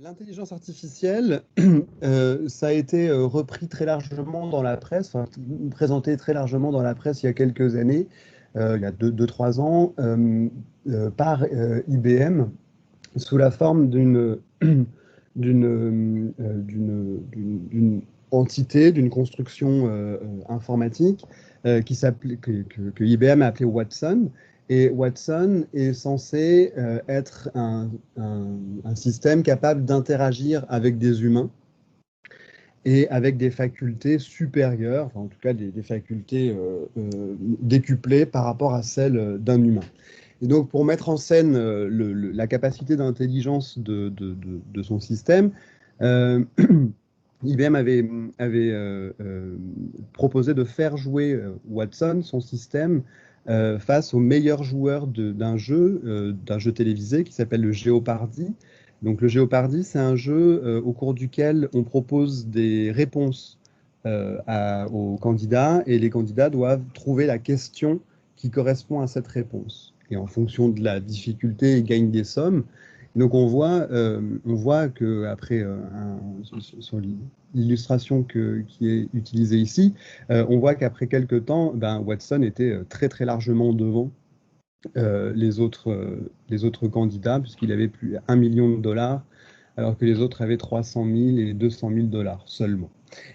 L'intelligence artificielle, ça a été repris très largement dans la presse, enfin, présenté très largement dans la presse il y a quelques années, il y a 3 ans, par IBM, sous la forme d'une entité, d'une construction informatique que IBM a appelée Watson. Et Watson est censé être un système capable d'interagir avec des humains et avec des facultés supérieures, enfin, en tout cas des facultés décuplées par rapport à celles d'un humain. Et donc, pour mettre en scène la capacité d'intelligence de son système, euh, IBM avait proposé de faire jouer Watson, son système, face aux meilleurs joueurs d'un jeu télévisé qui s'appelle le Jeopardy. Donc, le Jeopardy, c'est un jeu au cours duquel on propose des réponses aux candidats et les candidats doivent trouver la question qui correspond à cette réponse. Et en fonction de la difficulté, ils gagnent des sommes. Donc on voit que après sur l'illustration qui est utilisée ici, on voit qu'après quelques temps, ben, Watson était très très largement devant les autres candidats, puisqu'il avait plus de 1 million de dollars, alors que les autres avaient 300 000 et 200 000 dollars seulement.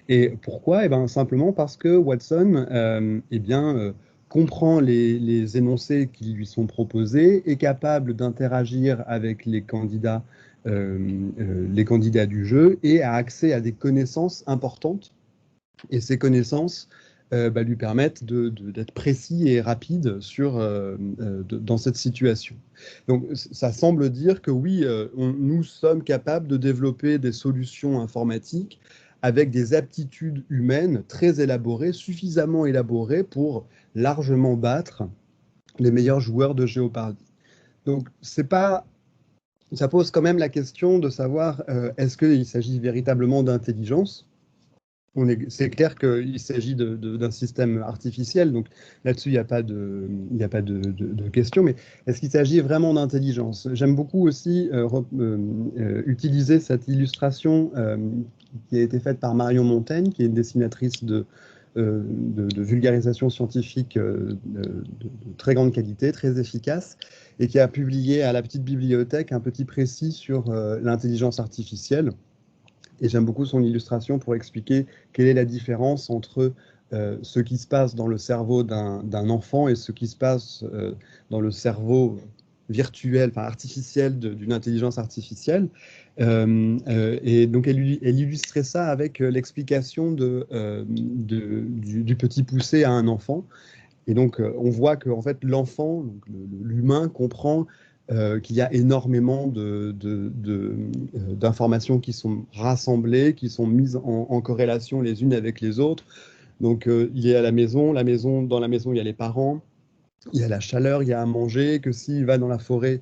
Et pourquoi? Eh ben, simplement parce que Watson eh bien, comprend les énoncés qui lui sont proposés, est capable d'interagir avec les candidats du jeu et a accès à des connaissances importantes. Et ces connaissances lui permettent d'être précis et rapide dans cette situation. Donc ça semble dire que oui, nous sommes capables de développer des solutions informatiques avec des aptitudes humaines très élaborées, suffisamment élaborées pour largement battre les meilleurs joueurs de Jeopardy. Donc c'est pas, ça pose quand même la question de savoir est-ce qu'il s'agit véritablement d'intelligence. C'est clair qu'il s'agit d'un système artificiel, donc là-dessus, il n'y a pas de question, mais est-ce qu'il s'agit vraiment d'intelligence? J'aime beaucoup aussi utiliser cette illustration qui a été faite par Marion Montaigne, qui est une dessinatrice de vulgarisation scientifique de très grande qualité, très efficace, et qui a publié à la petite bibliothèque un petit précis sur l'intelligence artificielle. Et j'aime beaucoup son illustration pour expliquer quelle est la différence entre ce qui se passe dans le cerveau d'un enfant et ce qui se passe dans le cerveau virtuel, enfin artificiel d'une intelligence artificielle. Et donc elle illustrait ça avec l'explication du petit poussé à un enfant. Et donc, on voit que en fait, l'enfant, l'humain, comprend qu'il y a énormément d'informations qui sont rassemblées, qui sont mises en corrélation les unes avec les autres. Donc, il est à dans la maison, il y a les parents, il y a la chaleur, il y a à manger, que s'il va dans la forêt,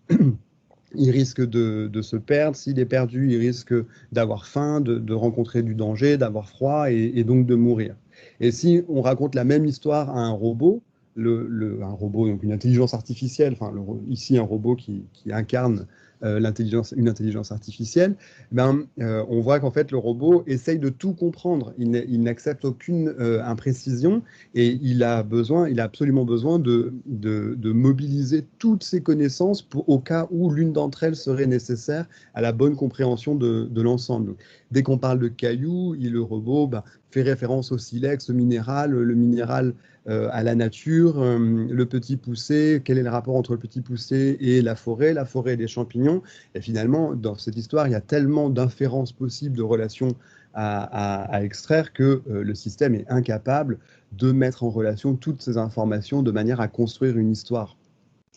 il risque de se perdre. S'il est perdu, il risque d'avoir faim, de rencontrer du danger, d'avoir froid et donc de mourir. Et si on raconte la même histoire à un robot, un robot, donc une intelligence artificielle, enfin ici un robot qui incarne une intelligence artificielle, ben, on voit qu'en fait le robot essaye de tout comprendre. Il n'accepte aucune imprécision et il a absolument besoin de mobiliser toutes ses connaissances au cas où l'une d'entre elles serait nécessaire à la bonne compréhension de l'ensemble. Dès qu'on parle de cailloux, le robot fait référence au silex, au minéral, le minéral à la nature, le petit poussé, quel est le rapport entre le petit poussé et la forêt et les champignons. Et finalement, dans cette histoire, il y a tellement d'inférences possibles, de relations à extraire que le système est incapable de mettre en relation toutes ces informations de manière à construire une histoire.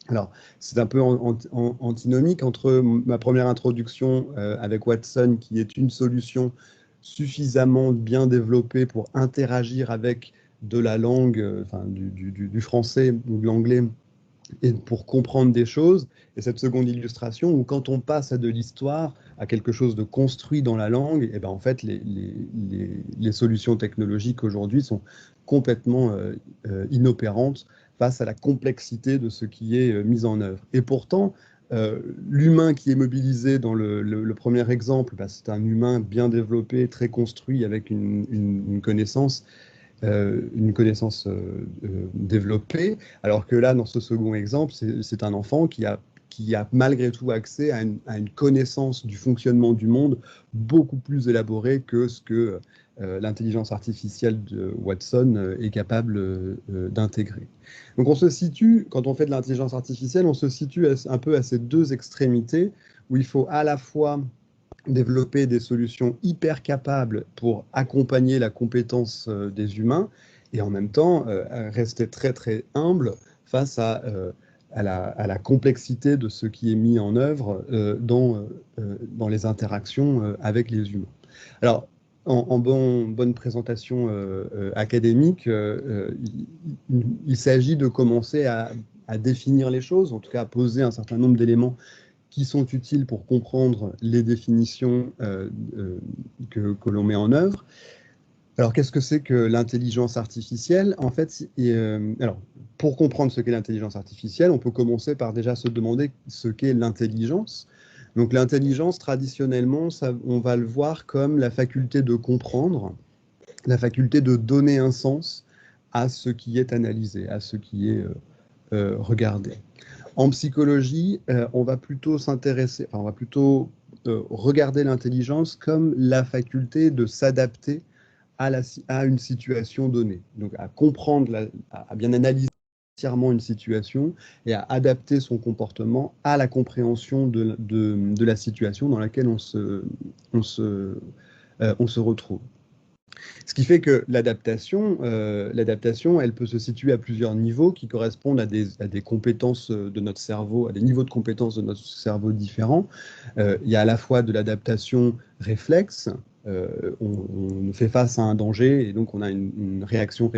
Alors, c'est un peu antinomique entre ma première introduction avec Watson, qui est une solution suffisamment bien développée pour interagir avec de la langue, enfin, du français ou de l'anglais, et pour comprendre des choses, et cette seconde illustration où quand on passe à de l'histoire, à quelque chose de construit dans la langue, et ben en fait les solutions technologiques aujourd'hui sont complètement inopérantes face à la complexité de ce qui est mis en œuvre. Et pourtant, L'humain qui est mobilisé dans le premier exemple, bah, c'est un humain bien développé, très construit, avec une connaissance développée, alors que là, dans ce second exemple, c'est un enfant qui a malgré tout accès à une connaissance du fonctionnement du monde beaucoup plus élaborée que ce que l'intelligence artificielle de Watson est capable d'intégrer. Donc on se situe, quand on fait de l'intelligence artificielle, on se situe un peu à ces deux extrémités où il faut à la fois développer des solutions hyper capables pour accompagner la compétence des humains et en même temps rester très très humble face à la complexité de ce qui est mis en œuvre dans les interactions avec les humains. Alors, en bonne présentation académique, il s'agit de commencer à définir les choses, en tout cas à poser un certain nombre d'éléments qui sont utiles pour comprendre les définitions que l'on met en œuvre. Alors, qu'est-ce que c'est que l'intelligence artificielle? En fait, alors, pour comprendre ce qu'est l'intelligence artificielle, on peut commencer par déjà se demander ce qu'est l'intelligence. Donc, l'intelligence, traditionnellement, on va le voir comme la faculté de comprendre, la faculté de donner un sens à ce qui est analysé, à ce qui est regardé. En psychologie, on va plutôt s'intéresser, enfin, on va plutôt regarder l'intelligence comme la faculté de s'adapter à une situation donnée. Donc à comprendre, à bien analyser entièrement une situation et à adapter son comportement à la compréhension de la situation dans laquelle on se retrouve. Ce qui fait que l'adaptation, elle peut se situer à plusieurs niveaux qui correspondent à des compétences de notre cerveau, à des niveaux de compétences de notre cerveau différents. Il y a à la fois de l'adaptation réflexe, on fait face à un danger et donc on a une réaction,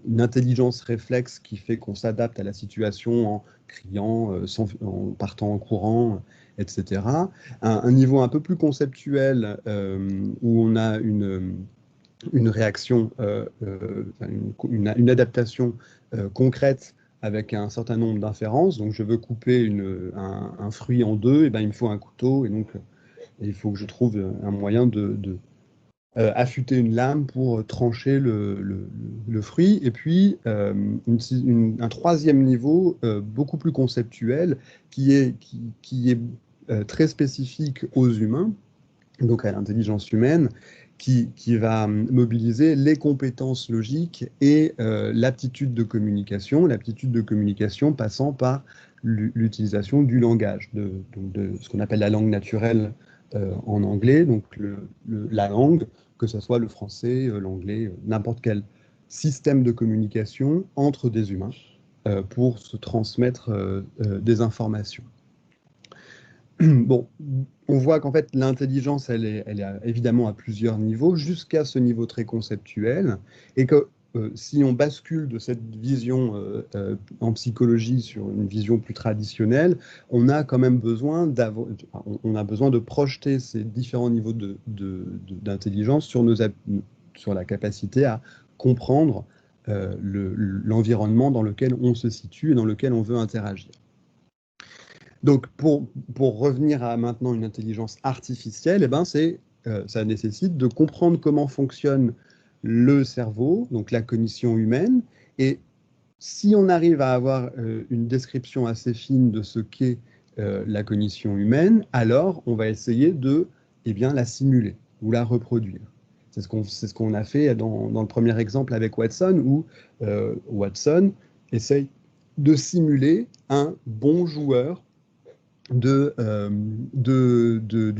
une intelligence réflexe qui fait qu'on s'adapte à la situation en criant, en partant en courant, etc. Un niveau un peu plus conceptuel où on a une réaction, une adaptation concrète avec un certain nombre d'inférences. Donc, je veux couper un fruit en deux, et ben, il me faut un couteau, et donc il faut que je trouve un moyen de affûter une lame pour trancher le fruit. Et puis, un troisième niveau, beaucoup plus conceptuel, qui est très spécifique aux humains, donc à l'intelligence humaine, qui va mobiliser les compétences logiques et l'aptitude de communication passant par l'utilisation du langage, donc de ce qu'on appelle la langue naturelle en anglais, donc la langue, que ce soit le français, l'anglais, n'importe quel système de communication entre des humains pour se transmettre des informations. Bon, on voit qu'en fait, l'intelligence, elle est évidemment à plusieurs niveaux, jusqu'à ce niveau très conceptuel, et que si on bascule de cette vision en psychologie sur une vision plus traditionnelle, on a quand même besoin on a besoin de projeter ces différents niveaux d'intelligence sur la capacité à comprendre l'environnement dans lequel on se situe et dans lequel on veut interagir. Donc, pour revenir à maintenant une intelligence artificielle, eh ben, ça nécessite de comprendre comment fonctionne le cerveau, donc la cognition humaine. Et si on arrive à avoir une description assez fine de ce qu'est la cognition humaine, alors on va essayer de la simuler ou la reproduire. C'est ce qu'on a fait dans le premier exemple avec Watson, où Watson essaye de simuler un bon joueur du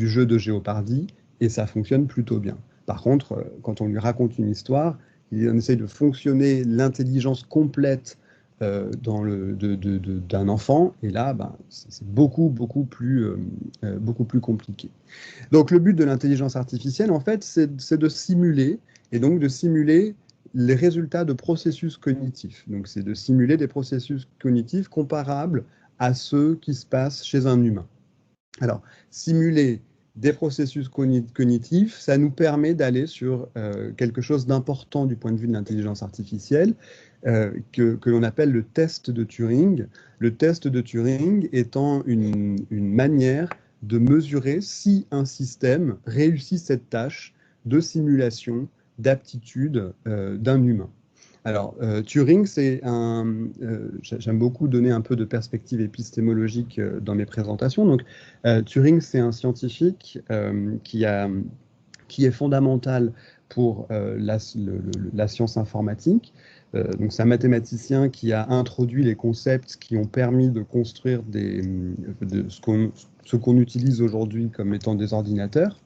jeu de Jeopardy, et ça fonctionne plutôt bien. Par contre, quand on lui raconte une histoire, on essaye de fonctionner l'intelligence complète d'un enfant, et là, c'est beaucoup plus compliqué. Donc le but de l'intelligence artificielle, en fait, c'est de simuler, et donc de simuler les résultats de processus cognitifs. Donc c'est de simuler des processus cognitifs comparables à ceux qui se passent chez un humain. Alors, simuler des processus cognitifs, ça nous permet d'aller sur quelque chose d'important du point de vue de l'intelligence artificielle, que l'on appelle le test de Turing. Le test de Turing étant une manière de mesurer si un système réussit cette tâche de simulation d'aptitude d'un humain. Alors, Turing, j'aime beaucoup donner un peu de perspective épistémologique dans mes présentations. Donc, Turing, c'est un scientifique qui est fondamental pour la science informatique. Donc, c'est un mathématicien qui a introduit les concepts qui ont permis de construire ce qu'on utilise aujourd'hui comme étant des ordinateurs.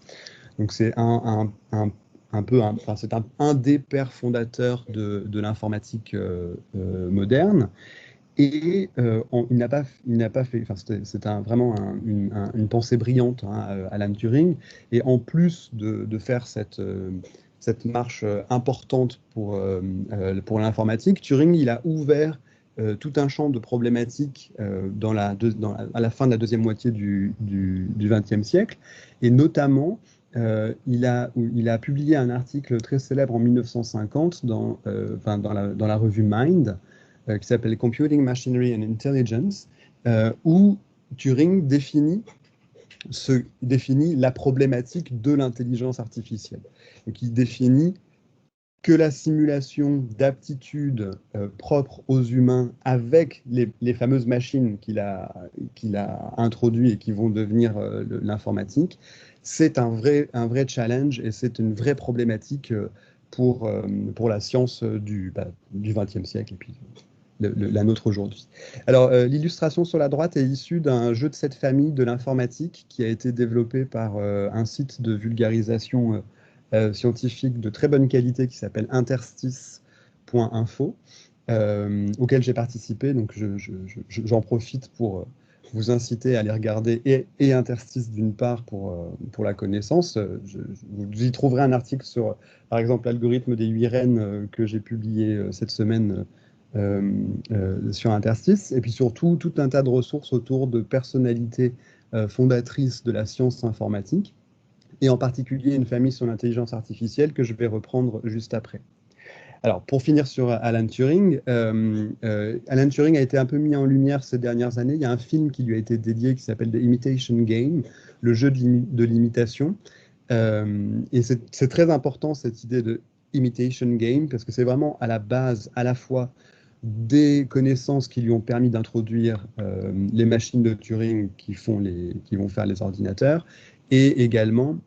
Donc, c'est c'est un des pères fondateurs de l'informatique moderne. Et il n'a pas fait, enfin, c'est vraiment une pensée brillante, hein, Alan Turing. Et en plus de faire cette marche importante pour l'informatique, Turing, il a ouvert tout un champ de problématiques à la fin de la deuxième moitié du XXe siècle, et notamment il a publié un article très célèbre en 1950 dans la revue Mind, qui s'appelle Computing Machinery and Intelligence, où Turing définit la problématique de l'intelligence artificielle. Donc, il définit que la simulation d'aptitudes propres aux humains avec les fameuses machines qu'il a introduites et qui vont devenir l'informatique, c'est un vrai challenge et c'est une vraie problématique pour la science du XXe siècle et puis la nôtre aujourd'hui. Alors, l'illustration sur la droite est issue d'un jeu de cette famille de l'informatique qui a été développé par un site de vulgarisation scientifique de très bonne qualité qui s'appelle interstice.info, auquel j'ai participé. Donc, j'en profite pour vous inciter à aller regarder et Interstice d'une part pour la connaissance. Vous y trouverez un article sur, par exemple, l'algorithme des 8 reines que j'ai publié cette semaine sur Interstice, et puis surtout tout un tas de ressources autour de personnalités fondatrices de la science informatique, et en particulier une famille sur l'intelligence artificielle que je vais reprendre juste après. Alors, pour finir sur Alan Turing, Alan Turing a été un peu mis en lumière ces dernières années. Il y a un film qui lui a été dédié qui s'appelle The Imitation Game, le jeu de l'imitation. Et c'est très important cette idée de imitation game, parce que c'est vraiment à la base à la fois des connaissances qui lui ont permis d'introduire les machines de Turing qui vont faire les ordinateurs, et également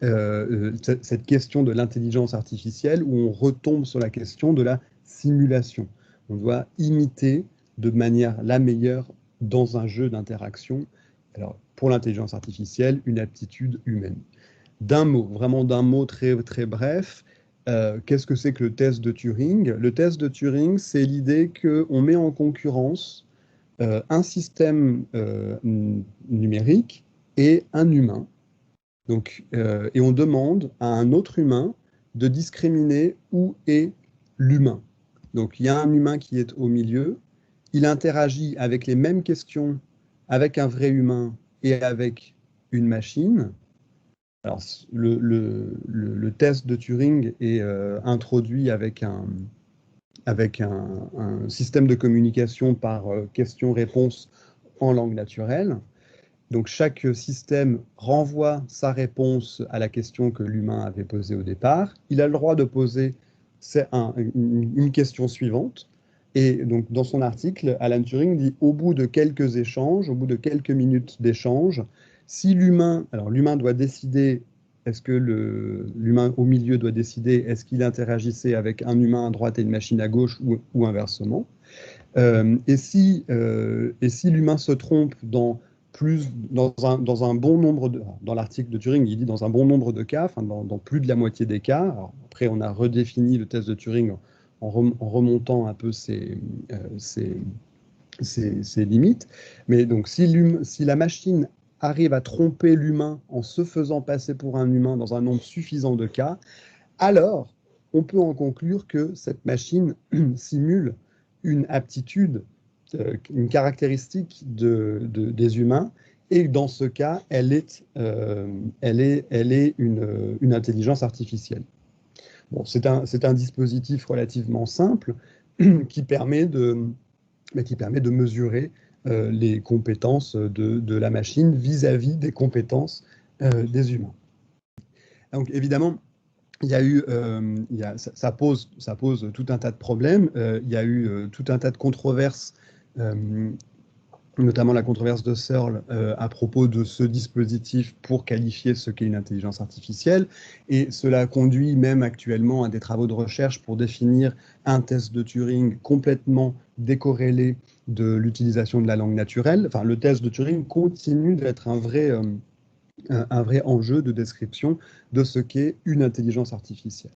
cette question de l'intelligence artificielle où on retombe sur la question de la simulation. On doit imiter de manière la meilleure dans un jeu d'interaction, alors pour l'intelligence artificielle, une aptitude humaine. Vraiment d'un mot très, très bref, qu'est-ce que c'est que le test de Turing? Le test de Turing, c'est l'idée qu'on met en concurrence un système numérique et un humain. Donc, et on demande à un autre humain de discriminer où est l'humain. Donc, il y a un humain qui est au milieu, il interagit avec les mêmes questions avec un vrai humain et avec une machine. Alors, le test de Turing est introduit avec un système de communication par question-réponse en langue naturelle. Donc, chaque système renvoie sa réponse à la question que l'humain avait posée au départ. Il a le droit de poser une question suivante. Et donc, dans son article, Alan Turing dit, au bout de quelques échanges, au bout de quelques minutes d'échange, si l'humain doit décider, est-ce que l'humain au milieu doit décider, est-ce qu'il interagissait avec un humain à droite et une machine à gauche ou inversement. Et si l'humain se trompe dans un bon nombre dans l'article de Turing, il dit dans un bon nombre de cas, enfin dans plus de la moitié des cas. Alors, après, on a redéfini le test de Turing en remontant un peu ses limites. Mais donc, si la machine arrive à tromper l'humain en se faisant passer pour un humain dans un nombre suffisant de cas, alors on peut en conclure que cette machine simule une aptitude, une caractéristique des humains, et dans ce cas, elle est une intelligence artificielle. Bon, c'est un dispositif relativement simple, qui permet de mesurer les compétences de la machine vis-à-vis des compétences des humains. Donc évidemment, ça pose tout un tas de problèmes. Il y a eu tout un tas de controverses, notamment la controverse de Searle à propos de ce dispositif pour qualifier ce qu'est une intelligence artificielle. Et cela conduit même actuellement à des travaux de recherche pour définir un test de Turing complètement décorrélé de l'utilisation de la langue naturelle. Enfin, le test de Turing continue d'être un vrai enjeu de description de ce qu'est une intelligence artificielle.